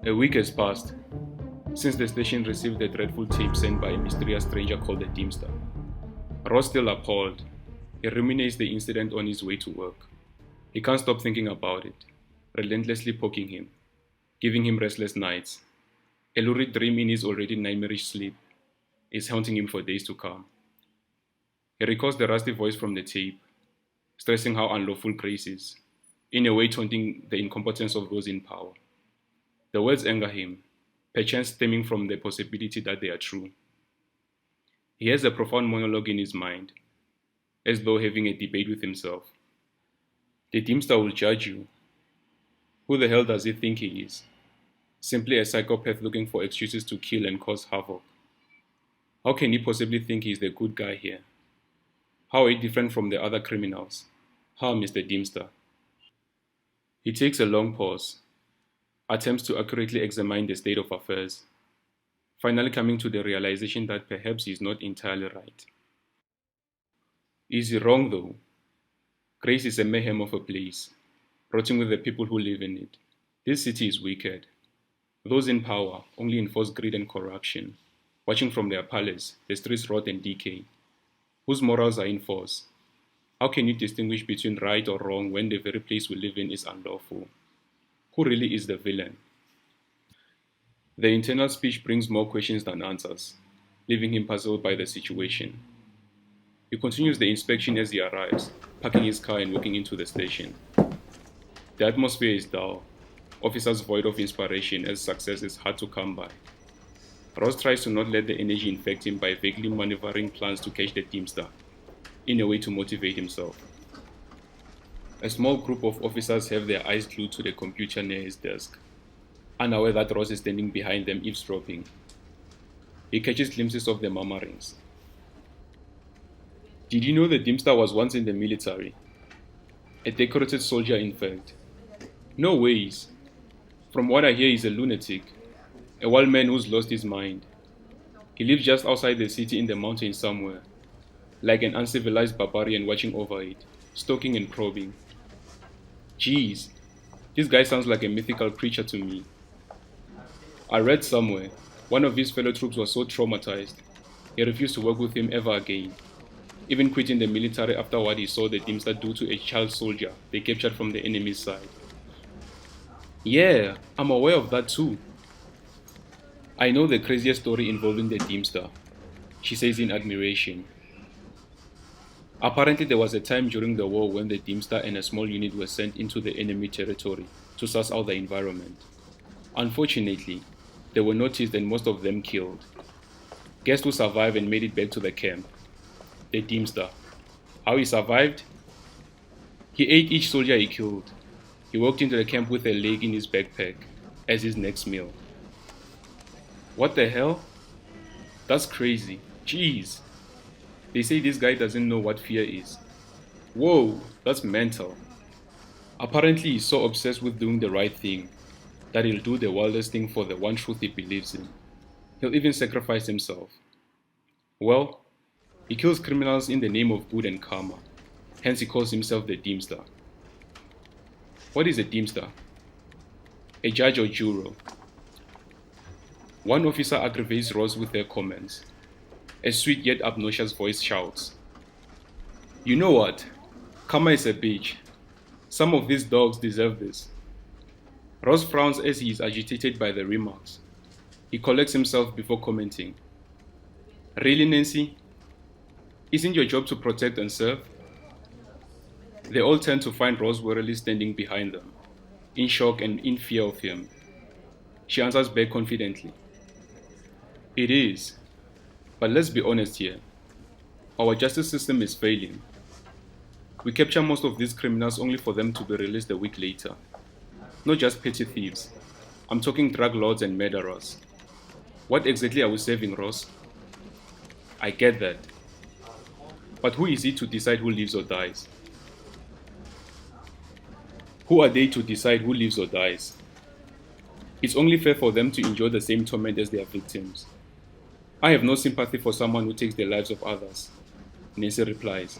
A week has passed since the station received the dreadful tape sent by a mysterious stranger called the Deemster. Ross, still appalled, he ruminates the incident on his way to work. He can't stop thinking about it, relentlessly poking him, giving him restless nights. A lurid dream in his already nightmarish sleep is haunting him for days to come. He recalls the rusty voice from the tape, stressing how unlawful grace is, in a way taunting the incompetence of those in power. The words anger him, perchance stemming from the possibility that they are true. He has a profound monologue in his mind, as though having a debate with himself. The Deemster will judge you. Who the hell does he think he is? Simply a psychopath looking for excuses to kill and cause havoc. How can he possibly think he is the good guy here? How are you different from the other criminals? How, Mr. Deemster? He takes a long pause, attempts to accurately examine the state of affairs, finally coming to the realization that perhaps he is not entirely right. Is he wrong though? Grace is a mayhem of a place, rotting with the people who live in it. This city is wicked. Those in power only enforce greed and corruption. Watching from their palace, the streets rot and decay. Whose morals are in force? How can you distinguish between right or wrong when the very place we live in is unlawful? Who really is the villain? The internal speech brings more questions than answers, leaving him puzzled by the situation. He continues the inspection as he arrives, parking his car and walking into the station. The atmosphere is dull, officers void of inspiration as success is hard to come by. Ross tries to not let the energy infect him by vaguely maneuvering plans to catch the Deemster, in a way to motivate himself. A small group of officers have their eyes glued to the computer near his desk, unaware that Ross is standing behind them eavesdropping. He catches glimpses of the murmurings. Did you know the Deemster was once in the military? A decorated soldier, in fact. No ways. From what I hear, he's a lunatic, a wild man who's lost his mind. He lives just outside the city in the mountains somewhere, like an uncivilized barbarian watching over it, stalking and probing. Jeez, this guy sounds like a mythical creature to me. I read somewhere, one of his fellow troops was so traumatized, he refused to work with him ever again, even quitting the military after what he saw the Deemster do to a child soldier they captured from the enemy's side. Yeah, I'm aware of that too. I know the craziest story involving the Deemster, she says in admiration. Apparently there was a time during the war when the Deemster and a small unit were sent into the enemy territory to suss out the environment. Unfortunately, they were noticed and most of them killed. Guess who survived and made it back to the camp? The Deemster. How he survived? He ate each soldier he killed. He walked into the camp with a leg in his backpack as his next meal. What the hell? That's crazy. Jeez. They say this guy doesn't know what fear is. Whoa, that's mental. Apparently he's so obsessed with doing the right thing that he'll do the wildest thing for the one truth he believes in. He'll even sacrifice himself. Well, he kills criminals in the name of good and karma. Hence he calls himself the Deemster. What is a Deemster? A judge or juror. One officer aggravates Ross with their comments. A sweet yet obnoxious voice shouts, "You know what? Karma is a bitch. Some of these dogs deserve this." Ross frowns as he is agitated by the remarks. He collects himself before commenting. Really, Nancy? Isn't your job to protect and serve? They all turn to find Ross wearily standing behind them, in shock and in fear of him. She answers back confidently. It is. But let's be honest here. Our justice system is failing. We capture most of these criminals only for them to be released a week later. Not just petty thieves. I'm talking drug lords and murderers. What exactly are we serving, Ross? I get that. But who is it to decide who lives or dies? Who are they to decide who lives or dies? It's only fair for them to enjoy the same torment as their victims. I have no sympathy for someone who takes the lives of others, Nancy replies.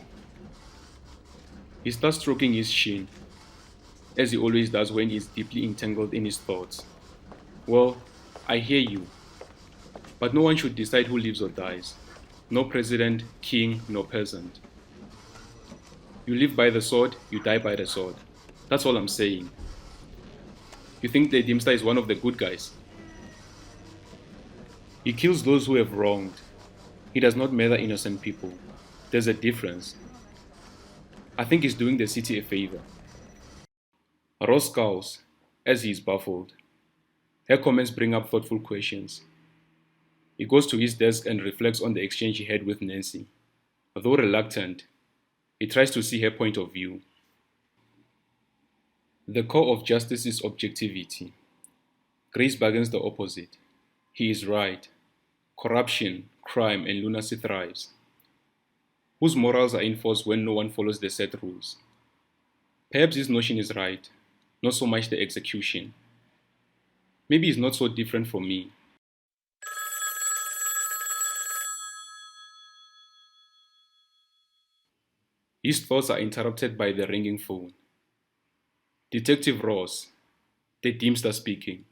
He starts stroking his chin, as he always does when he is deeply entangled in his thoughts. Well, I hear you, but no one should decide who lives or dies. No president, king, nor peasant. You live by the sword, you die by the sword. That's all I'm saying. You think the Deemster is one of the good guys? He kills those who have wronged. He does not murder innocent people. There's a difference. I think he's doing the city a favor. Ross scowls as he is baffled. Her comments bring up thoughtful questions. He goes to his desk and reflects on the exchange he had with Nancy. Though reluctant, he tries to see her point of view. The core of justice is objectivity. Grace bargains the opposite. He is right. Corruption, crime, and lunacy thrives. Whose morals are enforced when no one follows the set rules? Perhaps his notion is right, not so much the execution. Maybe it's not so different from me. His thoughts are interrupted by the ringing phone. Detective Ross, the Deemster speaking.